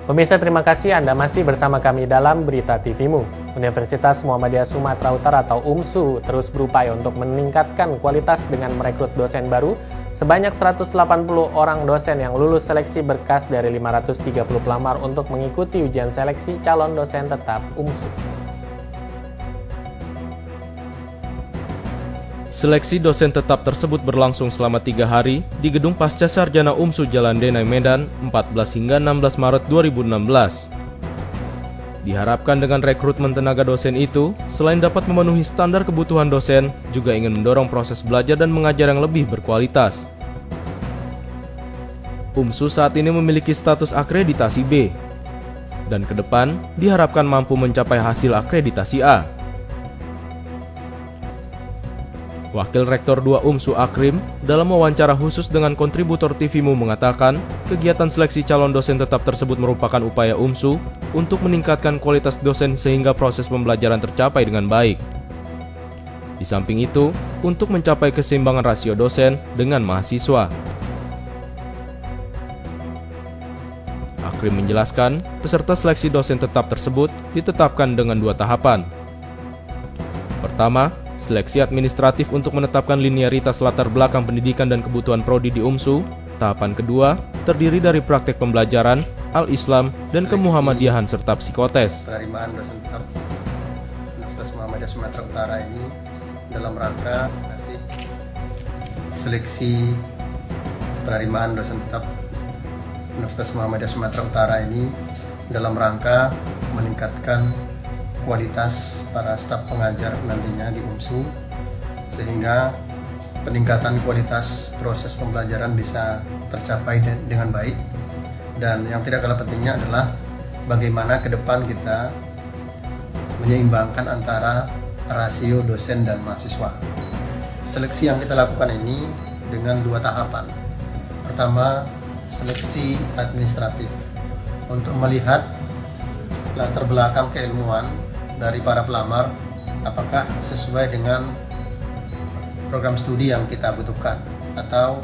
Pemirsa, terima kasih Anda masih bersama kami dalam Berita TV-mu. Universitas Muhammadiyah Sumatera Utara atau UMSU terus berupaya untuk meningkatkan kualitas dengan merekrut dosen baru. Sebanyak 180 orang dosen yang lulus seleksi berkas dari 530 pelamar untuk mengikuti ujian seleksi calon dosen tetap UMSU. Seleksi dosen tetap tersebut berlangsung selama 3 hari di Gedung Pasca Sarjana UMSU Jalan Denai Medan 14 hingga 16 Maret 2016. Diharapkan dengan rekrutmen tenaga dosen itu, selain dapat memenuhi standar kebutuhan dosen, juga ingin mendorong proses belajar dan mengajar yang lebih berkualitas. UMSU saat ini memiliki status akreditasi B, dan ke depan diharapkan mampu mencapai hasil akreditasi A. Wakil Rektor 2 UMSU Akrim dalam wawancara khusus dengan kontributor TV-mu mengatakan, kegiatan seleksi calon dosen tetap tersebut merupakan upaya UMSU untuk meningkatkan kualitas dosen sehingga proses pembelajaran tercapai dengan baik. Di samping itu, untuk mencapai keseimbangan rasio dosen dengan mahasiswa. Akrim menjelaskan, peserta seleksi dosen tetap tersebut ditetapkan dengan 2 tahapan. Pertama, seleksi administratif untuk menetapkan linearitas latar belakang pendidikan dan kebutuhan prodi di UMSU. Tahapan kedua terdiri dari praktek pembelajaran, al-Islam, dan kemuhammadiyahan serta psikotes. Penerimaan dosen tetap Universitas Muhammadiyah Sumatera Utara ini dalam rangka seleksi penerimaan dosen tetap Universitas Muhammadiyah Sumatera Utara ini dalam rangka meningkatkan kualitas para staf pengajar nantinya di UMSU, sehingga peningkatan kualitas proses pembelajaran bisa tercapai dengan baik. Dan yang tidak kalah pentingnya adalah bagaimana ke depan kita menyeimbangkan antara rasio dosen dan mahasiswa. Seleksi yang kita lakukan ini dengan 2 tahapan. Pertama, seleksi administratif untuk melihat latar belakang keilmuan dari para pelamar, apakah sesuai dengan program studi yang kita butuhkan, atau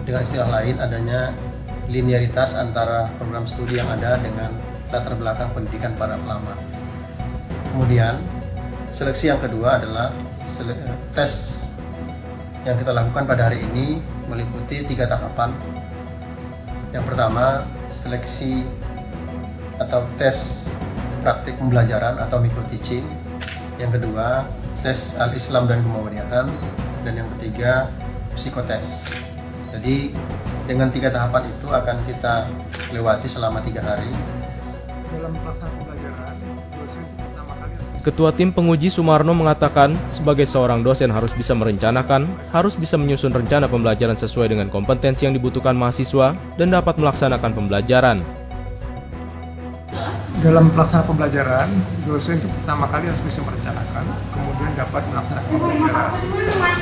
dengan istilah lain adanya linearitas antara program studi yang ada dengan latar belakang pendidikan para pelamar. Kemudian seleksi yang kedua adalah tes yang kita lakukan pada hari ini meliputi 3 tahapan. Yang pertama, seleksi atau tes praktik pembelajaran atau micro teaching. Yang kedua, tes al-Islam dan kemuhammadiyahan. Dan yang ketiga, psikotes. Jadi dengan 3 tahapan itu akan kita lewati selama 3 hari. Dalam pelaksanaan pembelajaran, dosen pertama kali Ketua Tim Penguji Sumarno mengatakan, sebagai seorang dosen harus bisa merencanakan, harus bisa menyusun rencana pembelajaran sesuai dengan kompetensi yang dibutuhkan mahasiswa dan dapat melaksanakan pembelajaran. dalam pelaksanaan pembelajaran, dosen itu pertama kali harus bisa merencanakan, kemudian dapat melaksanakan pembelajaran.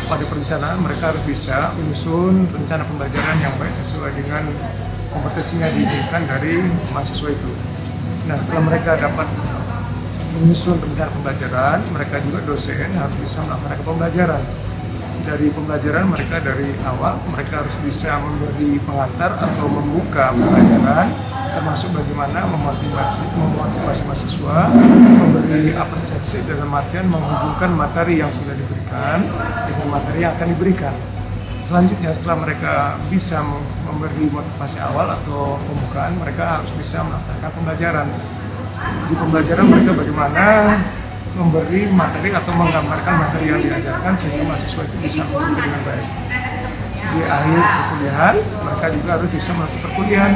Pada perencanaan mereka harus bisa menyusun rencana pembelajaran yang baik sesuai dengan kompetensinya diberikan dari mahasiswa itu. Nah, setelah mereka dapat menyusun rencana pembelajaran, mereka juga dosen harus bisa melaksanakan pembelajaran. Dari pembelajaran mereka dari awal, mereka harus bisa memberi pengantar atau membuka pembelajaran, termasuk bagaimana memotivasi mahasiswa, memberi persepsi dalam artian menghubungkan materi yang sudah diberikan dengan materi yang akan diberikan. Selanjutnya, setelah mereka bisa memberi motivasi awal atau pembukaan, mereka harus bisa melaksanakan pembelajaran. Di pembelajaran mereka bagaimana memberi materi atau menggambarkan materi yang diajarkan sehingga mahasiswa itu bisa mengerti dengan baik. Di akhir perkuliahan, mereka juga harus bisa melakukan perkuliahan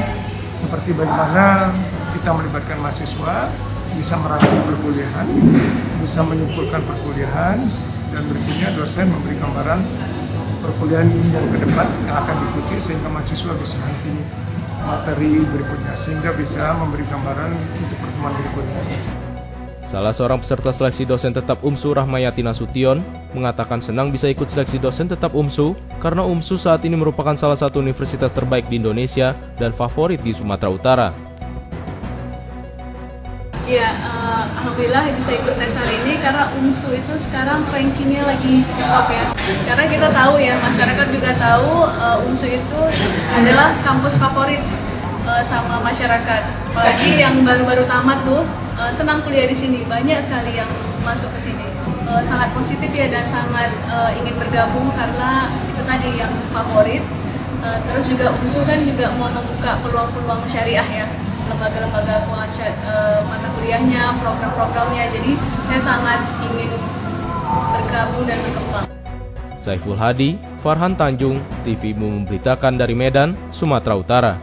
seperti bagaimana kita melibatkan mahasiswa, bisa merangkum perkuliahan, bisa menyimpulkan perkuliahan, dan berikutnya dosen memberi gambaran perkuliahan yang ke depan yang akan diikuti sehingga mahasiswa bisa mengerti materi berikutnya sehingga bisa memberi gambaran untuk pertemuan berikutnya. Salah seorang peserta seleksi dosen tetap UMSU, Rahmayati Nasution, mengatakan senang bisa ikut seleksi dosen tetap UMSU karena UMSU saat ini merupakan salah satu universitas terbaik di Indonesia dan favorit di Sumatera Utara. Ya, alhamdulillah bisa ikut tes hari ini karena UMSU itu sekarang rankingnya lagi top ya. Karena kita tahu ya, masyarakat juga tahu UMSU itu adalah kampus favorit sama masyarakat. Apalagi yang baru-baru tamat tuh senang kuliah di sini, banyak sekali yang masuk ke sini. Sangat positif ya dan sangat ingin bergabung karena itu tadi yang favorit. Terus juga UMSU kan juga mau membuka peluang-peluang syariah ya, lembaga-lembaga keuangan mata kuliahnya, program-programnya. Jadi saya sangat ingin bergabung dan berkembang. Saiful Hadi, Farhan Tanjung, TVMU memberitakan dari Medan, Sumatera Utara.